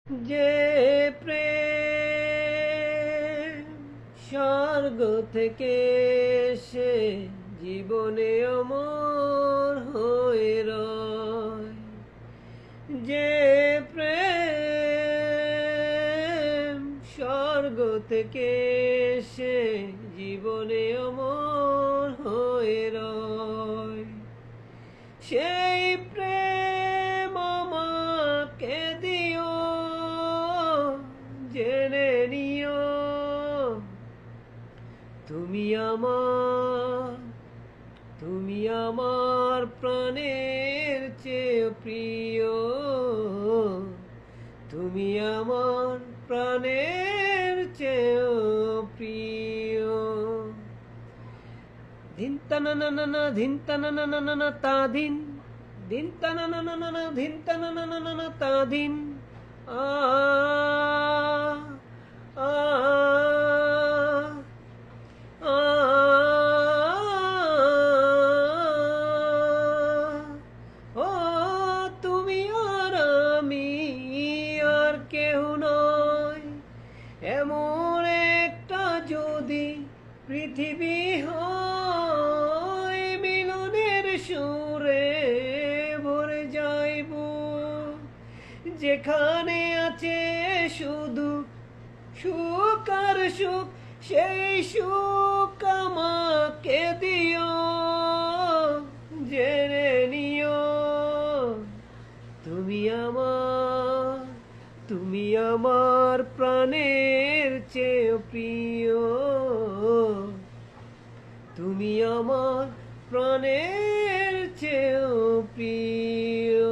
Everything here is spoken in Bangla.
যে প্রেম স্বর্গ থেকে এসে জীবনে অমর হয়ে রয়, যে প্রেম স্বর্গ থেকে এসে জীবনে অমর হয়ে রয়, সেই প্রেম আমাকে দিও, জেনে নিও তুমি আমার প্রাণের চেয়ে প্রিয়, তুমি আমার প্রাণের চেয়ে প্রিয়। ধিন তানা না না না ধিন তানা না না না না তা ধিন, ধিন তানা না না না না ধিন তানা না না না না তা ধিন। আ আ আ ও তুমি আর আমি আর কেউ নয়, এমন একটা যদি পৃথিবী হয়, মিলনের সুরে ভরে যাইব, যেখানে আছে শুধু সুখ আর সুখ, সেই সুখ আমাকে দিও, জেনে নিও তুমি আমার প্রাণের চেয়ে প্রিয়, তুমি আমার প্রাণের চেয়ে প্রিয়।